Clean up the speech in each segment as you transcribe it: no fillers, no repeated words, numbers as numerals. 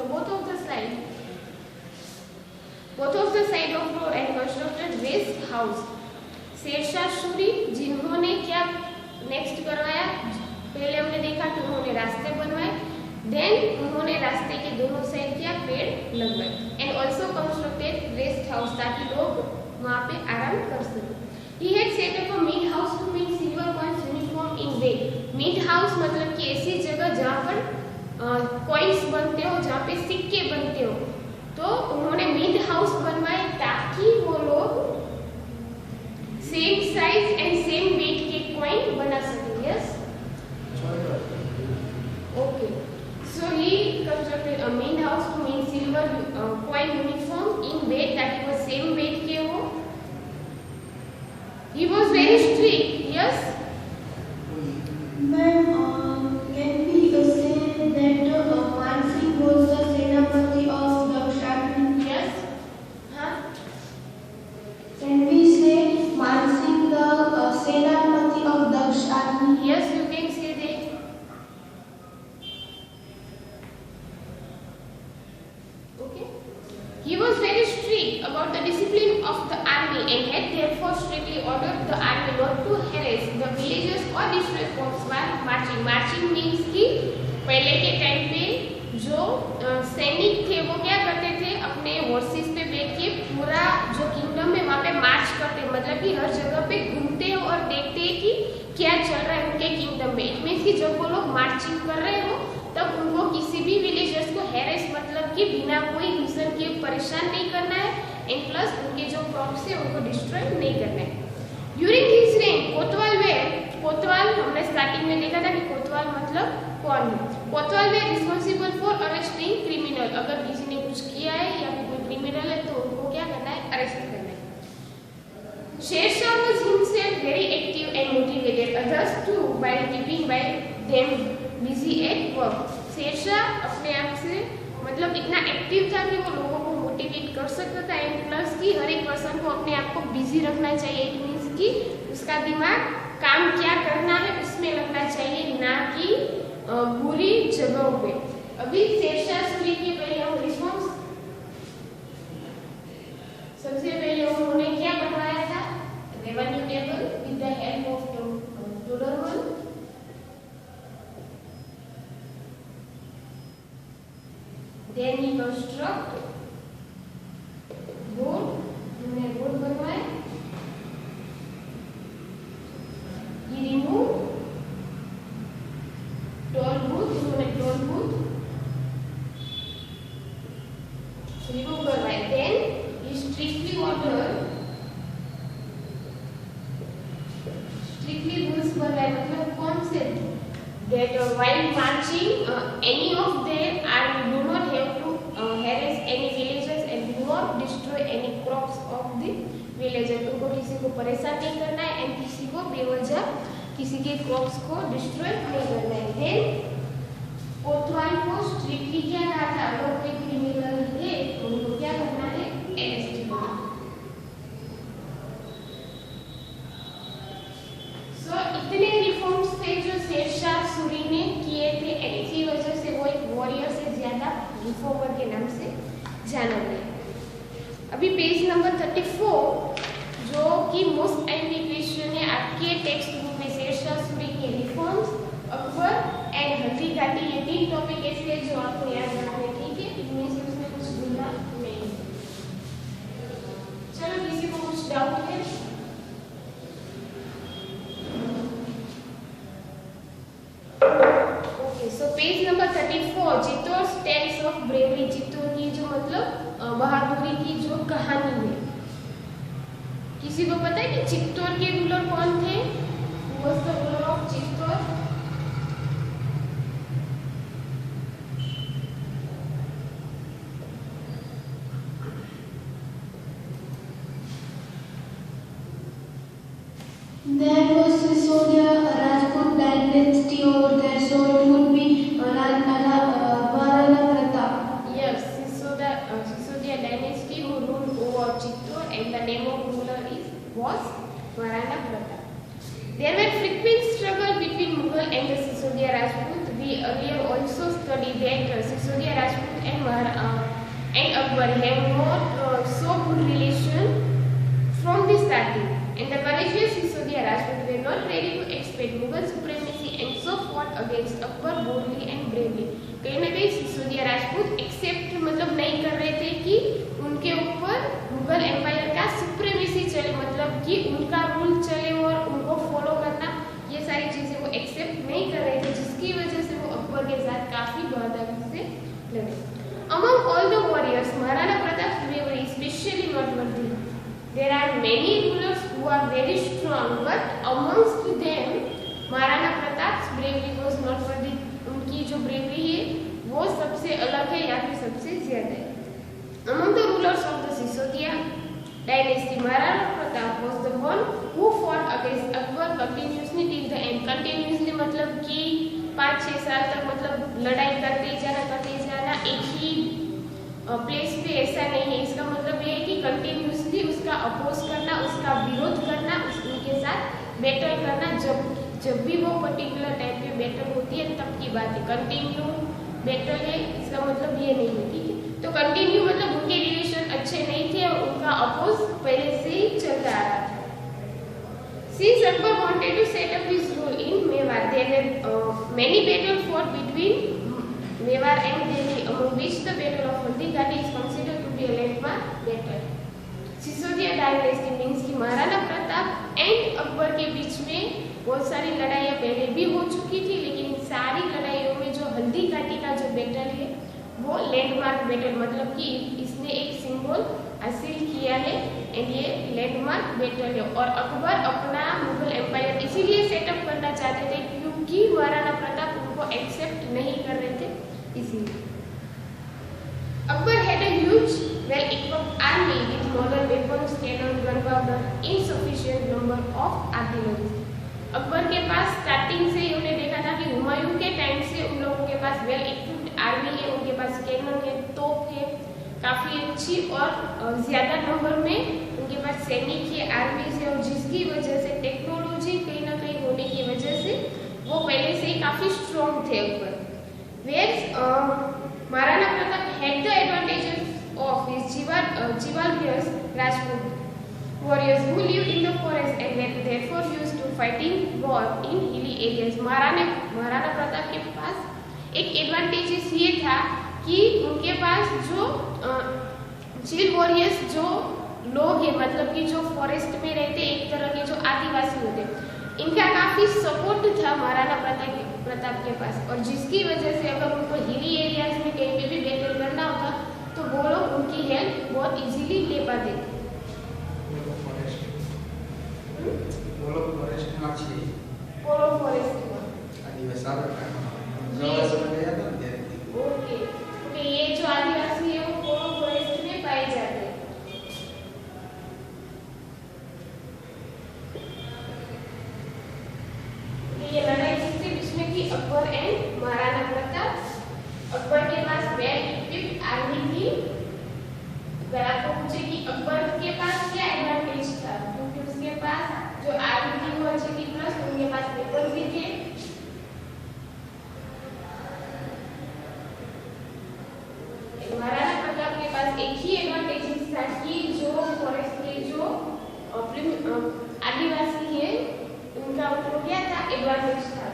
the both of the side of road and constructed rest house. Sher Shah Suri जिन्होंने क्या next करवाया, पहले हमने देखा कि उन्होंने रास्ते बनवाए, देन उन्होंने रास्ते के दोनों साइड क्या पेड़ लगवाए, and also constructed rest house ताकि लोग वहाँ पे आराम कर सके. He had set up a mint house to make silver coins uniform in weight. Mint house मतलब कि ऐसी जगह जहाँ पर कॉइन्स बनते हो, जहाँ पे सिक्के बनते हो, तो उन्होंने मिंट हाउस बनवाए ताकि वो लोग same size and same weight के कॉइन बना सके. Yes, okay. So he constructed a mint house to make silver coin uniform in weight ताकि वो सेम वेट के हो. He was very strict. Yes. Ma'am, can we say that Mansingh was the Senapati of Dakshashni? Yes. Huh? Can we say Mansingh the Senapati of Dakshashni? Yes, you can say that. Okay. He was very strict about the discipline of the army and had therefore strictly ordered the army not to harass the villagers or destroy crops while marching. Marching means कि पहले के time पे जो सैनिक थे वो क्या करते थे, अपने हॉर्सेस पे बैठ के पूरा जो किंगडम में वहाँ पे मार्च करते, मतलब कि हर जगह पे घूमते हैं और देखते हैं कि क्या चल रहा है उनके किंगडम में. इट मीन्स कि जब वो लोग मार्चिंग कर रहे हो तब उनको किसी भी विलेजर्स को हैरेस मतलब कि बिना कोई रीजन के परेशान नहीं करना है, एंड प्लस उनके जो क्रॉप्स है उनको डिस्ट्रॉय नहीं करना है. ड्यूरिंग हिज रेन कोतवाल वे, कोतवाल हमने स्टार्टिंग में देखा था कि कोतवाल मतलब कौन है. कोतवाल वे रिस्पॉन्सिबल फॉर अरेस्टिंग क्रिमिनल. अगर किसी ने कुछ किया है या फिर कोई क्रिमिनल है तो उनको क्या करना है, अरेस्ट करना है. Sher Shah was himself very active and motivated others too by keeping by them busy at work. Sher Shah अपने आप से मतलब इतना एक्टिव था कि वो लोगों को मोटिवेट कर सकता था, एंड प्लस कि हर एक पर्सन को अपने आप को बिजी रखना चाहिए. इट मीन्स कि उसका दिमाग काम क्या करना है उसमें लगना चाहिए, ना कि बुरी जगहों पे. अभी शेरशाह सूरी के पहले हम रिस्पॉन्स, सबसे पहले उन्होंने क्या बनवाया था, revenue table with the help of Todarmal. Then he construct board, उन्होंने बोर्ड बनवाए. He remove toll booth, उन्होंने toll booth remove करवाए. Then he strictly order, strictly rules बनवाए, मतलब कौन से, that while marching any of their army do not have to harass any villagers and do not destroy any crops of the villager. उनको किसी को परेशान नहीं करना है एंड किसी को बेवजह किसी के क्रॉप्स को डिस्ट्रॉय नहीं करना है. देन कोतवाल को स्ट्रिक्टली क्या कहा था, अगर कोई क्रिमिनल है तो उनको क्या करना है, अरेस्ट करना. सो इतने रिफॉर्म्स थे जो शेरशाह सूरी ने किए थे, एंड इसी वजह से वो एक वॉरियर से ज्यादा रिफॉर्मर के नाम से जाना गया. अभी पेज नंबर 34 जो कि मोस्ट एमपी क्वेश्चन है आपके टेक्स्ट बुक में, शेरशाह सूरी के रिफॉर्म्स, अकबर एंड हल्दी घाटी, ये 3 टॉपिक ऐसे हैं जो आपको याद रखने. ठीक है, इनमें से उसमें कुछ भूलना नहीं. चलो, किसी को कुछ डाउट है? So page number 34 Chittor tales of bravery. Chittor की जो मतलब बहादुरी की जो कहानी है. किसी को पता है कि चित्तौड़ के रूलर कौन थे? Who was the ruler of Chittor? There was Sisodia Rajput dynasty over there, so it would be Maharana Pratap. Yes, Sisodia dynasty who ruled over Chittor, and the name of ruler was Maharana Pratap. There were frequent struggle between Mughal and the Sisodia Rajput. We earlier also studied that Sisodia Rajput and Maharana Akbar had not so good relation from the starting, and the courageous Sisodiya Rajput were not ready to accept Mughal supremacy and so fought against Akbar boldly and bravely. कहीं ना कहीं Sisodia Rajput accept मतलब नहीं कर रहे थे कि उनके ऊपर मुगल एम्पायर का सुप्रीमेसी चले, मतलब कि उनका रूल चले और उनको फॉलो करना, ये सारी चीजें वो एक्सेप्ट नहीं कर रहे थे, जिसकी वजह से वो अकबर के साथ काफी बहादुरी से लड़े. Among all the warriors, Maharana Pratap's bravery is especially noteworthy. There are many rulers who are very strong, but amongst them, Maharana Pratap's bravery was noteworthy. उनकी जो bravery है, वो सबसे अलग है या फिर सबसे ज्यादा है. Among the rulers of the Sisodiya dynasty, Maharana Pratap was the one who fought against Akbar continuously till the end. Continuously मतलब कि 5-6 साल तक मतलब लड़ाई करते जाना एक ही प्लेस पे, ऐसा नहीं है. इसका मतलब ये है कि कंटिन्यूसली उसका अपोज करना, उसका विरोध करना, उनके साथ बैटल करना. जब भी वो पर्टिकुलर टाइम पे बैटल होती है तब की बात है. कंटिन्यू बैटल है इसका मतलब ये नहीं है, ठीक है. तो कंटिन्यू मतलब उनके रिलेशन अच्छे नहीं थे और उनका अपोज पहले से ही चलता आ रहा था. Since Akbar wanted to set up his rule in Mewar, there were many battles fought between Mewar and Delhi, among which the Battle of Haldighati is considered to be a landmark battle. Sisodia dynasty means कि Maharana Pratap and Akbar के बीच में बहुत सारी लड़ाइयाँ पहले भी हो चुकी थी, लेकिन इन सारी लड़ाइयों में जो हल्दी घाटी का जो बैटल है वो लैंडमार्क बैटल, मतलब कि इसने एक सिंबल हासिल किया है एंड ये लैंडमार्क बैटल है. और अकबर अपना मुगल एम्पायर इसीलिए सेटअप करना चाहते थे क्योंकि महाराणा प्रताप उनको एक्सेप्ट नहीं कर रहे थे, इसीलिए. Akbar had a huge, well-equipped army with modern weapons, cannon, gunpowder, insufficient number of artillery. Akbar के पास स्टार्टिंग से हमने देखा था कि हुमायूं के टाइम से उन लोगों के पास वेल इक्विप्ड आर्मी है, उनके पास कैनन है, तोप है, काफी अच्छी और ज्यादा नंबर में उनके पास सैनिक है, आर्मी है, और जिसकी वजह से टेक्नोलॉजी कहीं ना कहीं होने की वजह से वो पहले से ही काफी स्ट्रॉन्ग थे Akbar. Maharana Pratap had the advantages of his chivalrous Rajput warriors who lived in the forest and were therefore used to fighting war in hilly areas. Maharana Pratap के पास एक एडवांटेजेस ये था कि उनके पास जो चिल वॉरियर्स जो लोग हैं, मतलब कि जो फॉरेस्ट में रहते, एक तरह के जो आदिवासी होते, इनका काफी सपोर्ट था महाराणा प्रताप के पास, और जिसकी वजह से अगर उनको हिली एरियाज में कहीं पे भी बैटल करना होता तो वो लोग उनकी हेल्प बहुत इजीली ले पाते. ओके, ये जो आदिवासी है वो पोलो फॉरेस्ट में पाए जाते हैं. ये लड़ाई थी जिसमें कि अकबर एंड महाराणा प्रताप. अकबर के पास वेल इक्विप्ड आर्मी थी. अगर आपको पूछे कि अकबर के पास क्या एडवांटेज था, क्योंकि उसके पास जो आर्मी थी वो अच्छी थी, प्लस उनके पास वेपन भी थे. महाराणा प्रताप के पास एक ही एडवांटेज था कि जो फॉरेस्ट के जो आदिवासी है उनका उनको क्या था, एडवांटेज था.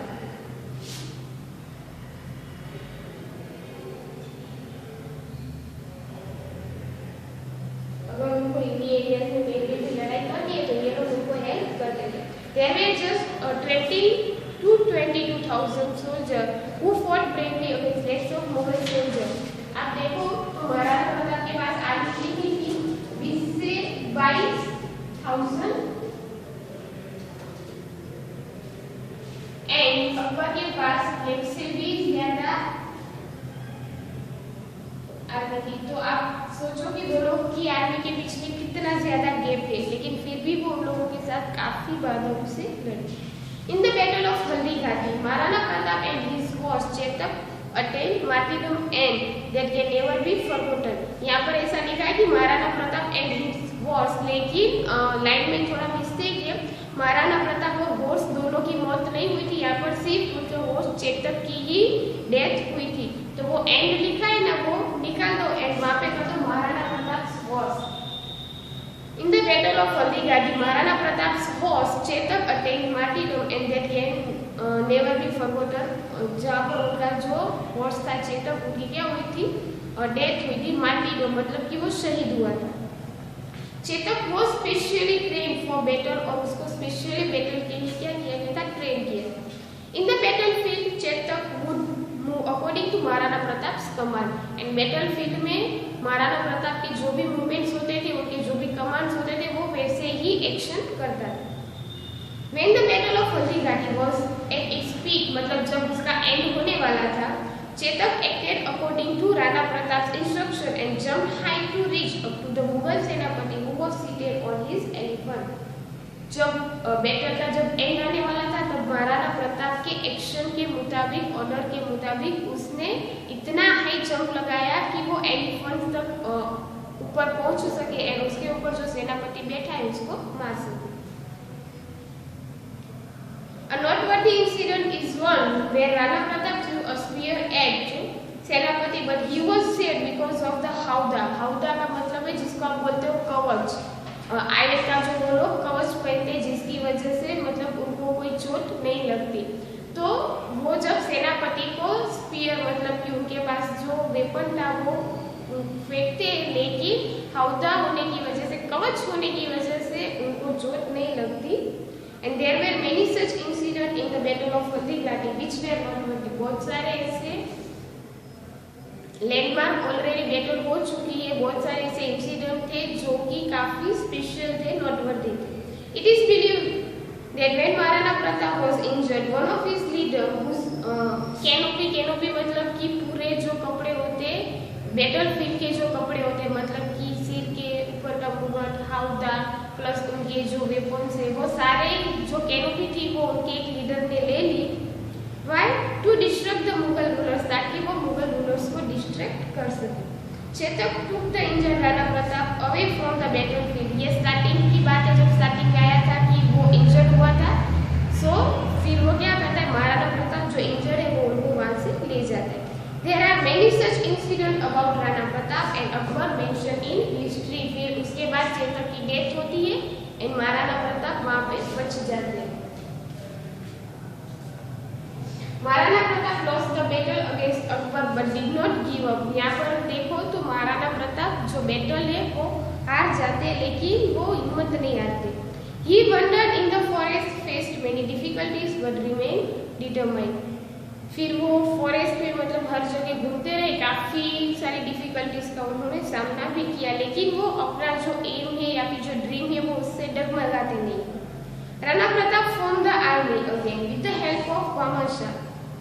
अगर उनको हिली एरिया में पहले भी लड़ाई करनी है तो ये लोग उनको हेल्प करते थे. There were just 20 to 22,000 soldiers who fought bravely against lots of Mughal soldiers. आप देखो तो महाराणा प्रताप के पास आर्मी कितनी थी, 20 से 22,000 एंड अकबर के पास 1 से भी ज्यादा आर्मी थी. तो आप सोचो कि दोनों की आर्मी के बीच में कितना ज्यादा गैप है, लेकिन फिर भी वो उन लोगों के साथ काफी बहादुरी से लड़े. In the battle of Haldighati, Maharana Pratap and his horse Chetak attained martyrdom and that can never be forgotten. यहाँ पर ऐसा लिखा है कि Maharana Pratap and his horse, लेकिन लाइन में थोड़ा मिस्टेक है. महाराणा प्रताप और हॉर्स दोनों की मौत नहीं हुई थी, यहाँ पर सिर्फ उनके हॉर्स चेतक की ही डेथ हुई थी. तो वो एंड लिखा है ना, वो निकाल दो एंड वहाँ पे कर दो महाराणा गाड़ी Maharana प्रताप्'s horse Chetak attained martyrdom and that can never be forgotten। जहाँ पर उनका जो हॉर्स था चेतक, उनकी क्या हुई थी, डेथ हुई थी, मार्टीडम मतलब कि वो शहीद हुआ था। चेतक वो स्पेशली ट्रेन फॉर बैटल, और उसको स्पेशली बैटल के लिए क्या किया गया था, ट्रेन किया था। In the battle field Chetak would move according to Maharana Pratap's command, and battle field में महाराणा प्रताप के जो भी मूवमेंट्स होते थे, उनके जो भी कमांड्स होते थे, वो वैसे ही एक्शन करता था। When the battle of Haldighati was at its peak, मतलब जब उसका एंड होने वाला था, Chetak acted according to Rana प्रताप्स instruction and jumped high to reach up to the Mughal सेनापति who was seated on his elephant। जब बैटल का जब एंड आने वाला था, तब महाराणा प्रताप के एक्शन के मुताबिक, ऑर्डर के मुताबिक उसने इतना हाई जंप लगाया कि वो एलिफेंट तक ऊपर पहुंच सके और उसके ऊपर जो सेनापति बैठा है उसको मार सके। A noteworthy incident is one where Rana Pratap threw a spear at सेनापति, but he was saved because of the howdah। howdah का मतलब है जिसको आप बोलते हो कवच, आयरन का जो वो लोग कवच पहनते हैं, जिसकी वजह से मतलब उनको कोई चोट नहीं लगती। तो वो जब सेनापति को स्पीयर मतलब कि उनके पास जो वेपन था वो फेंकते, लेकिन हौदा होने की वजह से, कवच होने की वजह से उनको चोट नहीं लगती। And there were many such incident in the battle of Haldighati which were not, बहुत सारे ऐसे लैंडमार्क ऑलरेडी बैटल हो चुकी है, बहुत सारे ऐसे इंसिडेंट थे जो कि काफी स्पेशल थे, नोटवर्दी थे। It is believed that when Maharana Pratap was injured, one of his leader canopy मतलब कि पूरे जो कपड़े होते, बैटल फील्ड के जो कपड़े होते, मतलब कि सिर के ऊपर का मुकुट, हौदा प्लस उनके जो वेपन्स है, वो सारे जो कैनोपी थी वो उनके एक लीडर ने ले ली। Why? To disrupt the Mughal rulers, ताकि वो मुगल रूलर्स को डिस्ट्रैक्ट कर सके। Chetak took the injured Rana Pratap away from the battlefield। ये स्टार्टिंग की बात है, जब स्टार्टिंग में आया था कि वो इंजर्ड हुआ था, सो फिर वो क्या करता है, महाराणा प्रताप जो इंजर्ड है वो उनको वहां से ले जाता है। There are many such incidents about Rana Pratap and Akbar mentioned in history। फिर उसके बाद चेतक की डेथ होती है एंड महाराणा प्रताप वहां पे बच जाते हैं। Maharana Pratap lost the battle against Akbar but did not give up। यहाँ पर देखो तो महाराणा प्रताप जो बैटल है वो हार जाते, लेकिन वो हिम्मत नहीं हारते। He wandered in the forest, faced many difficulties but remained determined। फिर वो फॉरेस्ट में मतलब हर जगह घूमते रहे, काफी सारी डिफिकल्टीज का उन्होंने सामना भी किया, लेकिन वो अपना जो एम है या फिर जो ड्रीम है वो उससे डगमगाते नहीं। Rana Pratap formed the army again with the help of Bhamasha,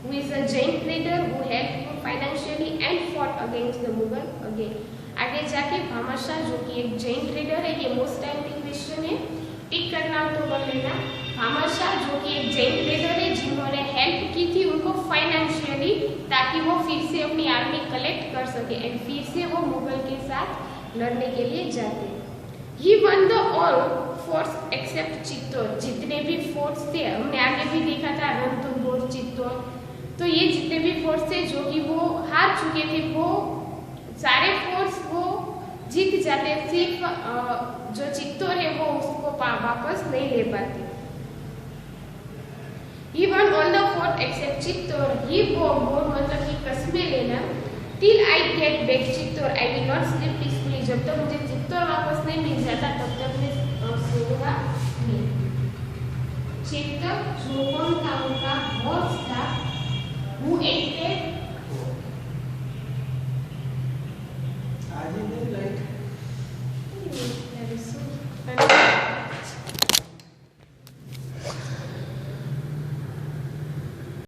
who is a Jain trader who helped him financially and fought against the Mughal again। आगे जाके भामाशाह जो कि एक जैन ट्रेडर है, ये मोस्ट टाइम क्वेश्चन है, टिक करना तो कर लेना। भामाशाह जो कि एक जैन ट्रेडर है जिन्होंने हेल्प की थी उनको फाइनेंशियली, ताकि वो फिर से अपनी आर्मी कलेक्ट कर सके एंड फिर से वो मुगल के साथ लड़ने के लिए जाते। He won the all forts except Chittor. जितने भी फोर्ट्स थे, हमने आगे भी देखा था रणथंभौर, चित्तौड़, तो ये जितने भी फोर्ट्स थे जो कि वो हार चुके थे, वो सारे फोर्ट्स वो जीत जाते, सिर्फ जो चित्तौड़ है वो उसको वापस नहीं ले पाते। He won all the fort except Chittor. He vowed मतलब कि कसमें लेना, till I get back Chittor I will not sleep peacefully। जब तक मुझे चित्तौड़ वापस नहीं मिल जाता तब तक मैं सोऊंगा नहीं। चेतक जो कौन था, उनका बॉस था, who acted